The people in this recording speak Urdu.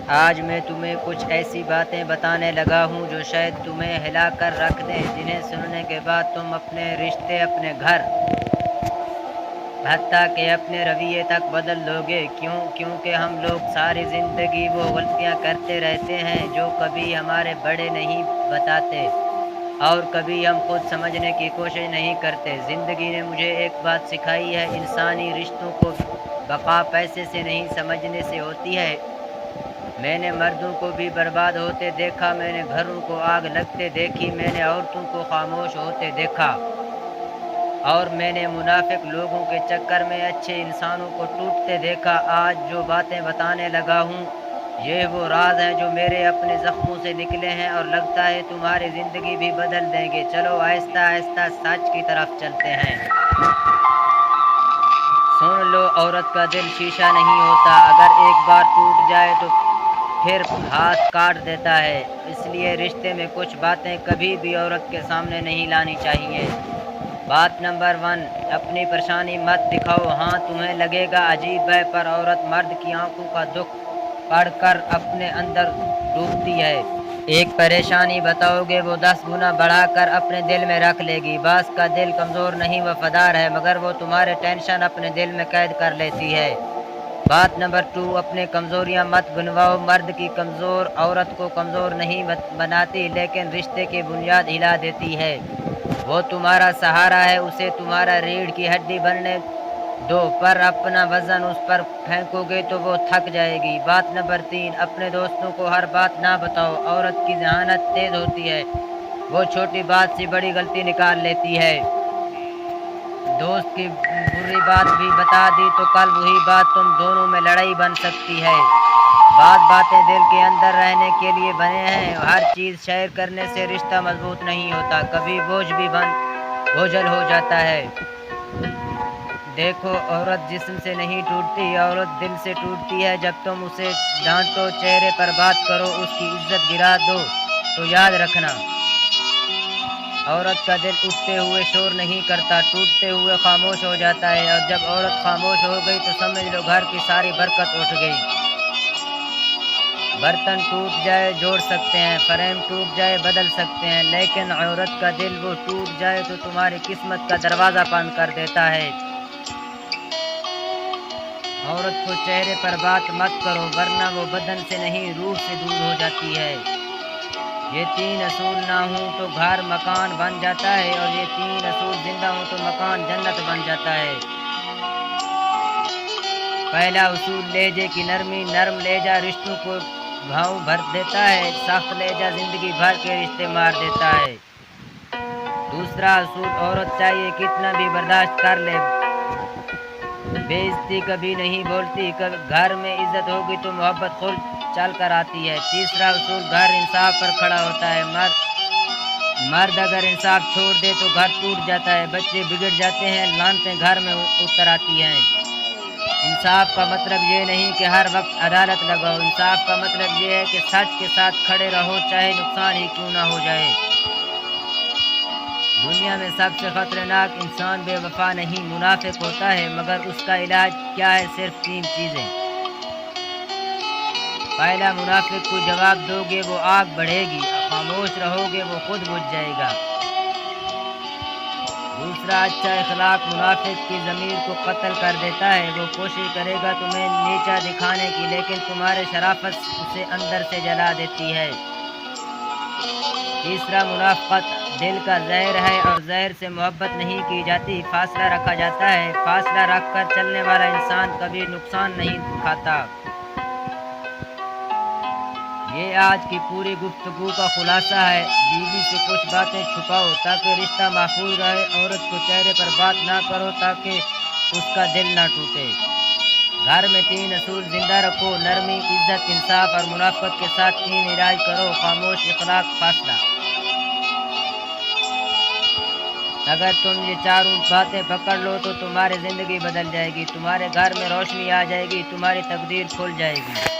آج میں تمہیں کچھ ایسی باتیں بتانے لگا ہوں جو شاید تمہیں ہلا کر رکھ دیں، جنہیں سننے کے بعد تم اپنے رشتے، اپنے گھر، حتیٰ کہ اپنے رویے تک بدل دو گے۔ کیونکہ ہم لوگ ساری زندگی وہ غلطیاں کرتے رہتے ہیں جو کبھی ہمارے بڑے نہیں بتاتے، اور کبھی ہم خود سمجھنے کی کوشش نہیں کرتے۔ زندگی نے مجھے ایک بات سکھائی ہے، انسانی رشتوں کو بقا پیسے سے نہیں، سمجھنے سے ہوتی ہے۔ میں نے مردوں کو بھی برباد ہوتے دیکھا، میں نے گھروں کو آگ لگتے دیکھی، میں نے عورتوں کو خاموش ہوتے دیکھا، اور میں نے منافق لوگوں کے چکر میں اچھے انسانوں کو ٹوٹتے دیکھا۔ آج جو باتیں بتانے لگا ہوں، یہ وہ راز ہیں جو میرے اپنے زخموں سے نکلے ہیں، اور لگتا ہے تمہاری زندگی بھی بدل دیں گے۔ چلو آہستہ آہستہ سچ کی طرف چلتے ہیں۔ سن لو، عورت کا دل شیشہ نہیں ہوتا، اگر ایک بار ٹوٹ جائے تو پھر ہاتھ کاٹ دیتا ہے۔ اس لیے رشتے میں کچھ باتیں کبھی بھی عورت کے سامنے نہیں لانی چاہیے۔ بات نمبر 1، اپنی پریشانی مت دکھاؤ۔ ہاں، تمہیں لگے گا عجیب ہے، پر عورت مرد کی آنکھوں کا دکھ پڑھ کر اپنے اندر ڈوبتی ہے۔ ایک پریشانی بتاؤ گے، وہ 10 گنا بڑھا کر اپنے دل میں رکھ لے گی۔ بعض کا دل کمزور نہیں، وفادار ہے، مگر وہ تمہارے ٹینشن اپنے دل میں قید کر لیتی ہے۔ بات نمبر 2، اپنی کمزوریاں مت گنواؤ۔ مرد کی کمزور عورت کو کمزور نہیں بناتی، لیکن رشتے کی بنیاد ہلا دیتی ہے۔ وہ تمہارا سہارا ہے، اسے تمہارا ریڑھ کی ہڈی بننے دو، پر اپنا وزن اس پر پھینکو گے تو وہ تھک جائے گی۔ بات نمبر 3، اپنے دوستوں کو ہر بات نہ بتاؤ۔ عورت کی ذہانت تیز ہوتی ہے، وہ چھوٹی بات سے بڑی غلطی نکال لیتی ہے۔ دوست کی بری بات بھی بتا دی تو کل وہی بات تم دونوں میں لڑائی بن سکتی ہے۔ بعض باتیں دل کے اندر رہنے کے لیے بنے ہیں، ہر چیز شیئر کرنے سے رشتہ مضبوط نہیں ہوتا، کبھی بوجھ بھی بوجھل ہو جاتا ہے۔ دیکھو، عورت جسم سے نہیں ٹوٹتی، عورت دل سے ٹوٹتی ہے۔ جب تم اسے ڈانٹو، چہرے پر بات کرو، اس کی عزت گرا دو، تو یاد رکھنا، عورت کا دل اٹھتے ہوئے شور نہیں کرتا، ٹوٹتے ہوئے خاموش ہو جاتا ہے، اور جب عورت خاموش ہو گئی تو سمجھ لو گھر کی ساری برکت اٹھ گئی۔ برتن ٹوٹ جائے جوڑ سکتے ہیں، فریم ٹوٹ جائے بدل سکتے ہیں، لیکن عورت کا دل وہ ٹوٹ جائے تو تمہاری قسمت کا دروازہ بند کر دیتا ہے۔ عورت کو چہرے پر بات مت کرو، ورنہ وہ بدن سے نہیں روح سے دور ہو جاتی ہے۔ یہ 3 اصول نہ ہوں تو گھر مکان بن جاتا ہے، اور یہ 3 اصول زندہ ہوں تو مکان جنت بن جاتا ہے۔ پہلا اصول، لہجے کی نرمی۔ نرم لہجہ رشتوں کو گھاؤ بھر دیتا ہے، سخت لہجہ زندگی بھر کے رشتے مار دیتا ہے۔ دوسرا اصول، عورت چاہیے کتنا بھی برداشت کر لے، بے عزتی کبھی نہیں بولتی۔ گھر میں عزت ہوگی تو محبت خود چل کر آتی ہے۔ تیسرا اصول، گھر انصاف پر کھڑا ہوتا ہے، مرد اگر انصاف چھوڑ دے تو گھر ٹوٹ جاتا ہے، بچے بگڑ جاتے ہیں، لعنتیں گھر میں اتر آتی ہیں۔ انصاف کا مطلب یہ نہیں کہ ہر وقت عدالت لگاؤ، انصاف کا مطلب یہ ہے کہ سچ کے ساتھ کھڑے رہو، چاہے نقصان ہی کیوں نہ ہو جائے۔ دنیا میں سب سے خطرناک انسان بے وفا نہیں، منافق ہوتا ہے، مگر اس کا علاج کیا ہے؟ صرف 3 چیزیں۔ پہلا، منافق کو جواب دو گے وہ آگ بڑھے گی، خاموش رہو گے وہ خود بجھ جائے گا۔ دوسرا، اچھا اخلاق منافق کی ضمیر کو قتل کر دیتا ہے، وہ کوشش کرے گا تمہیں نیچا دکھانے کی، لیکن تمہارے شرافت اسے اندر سے جلا دیتی ہے۔ تیسرا، منافقت دل کا زہر ہے، اور زہر سے محبت نہیں کی جاتی، فاصلہ رکھا جاتا ہے۔ فاصلہ رکھ کر چلنے والا انسان کبھی نقصان نہیں کھاتا۔ یہ آج کی پوری گفتگو کا خلاصہ ہے۔ بیوی سے کچھ باتیں چھپاؤ تاکہ رشتہ محفوظ رہے، عورت کو چہرے پر بات نہ کرو تاکہ اس کا دل نہ ٹوٹے۔ گھر میں 3 اصول زندہ رکھو، نرمی، عزت، انصاف، اور منافقت کے ساتھ 3 علاج کرو، خاموش، اخلاق، فاصلہ۔ اگر تم یہ 4 باتیں پکڑ لو تو تمہاری زندگی بدل جائے گی، تمہارے گھر میں روشنی آ جائے گی، تمہاری تقدیر کھل جائے گی۔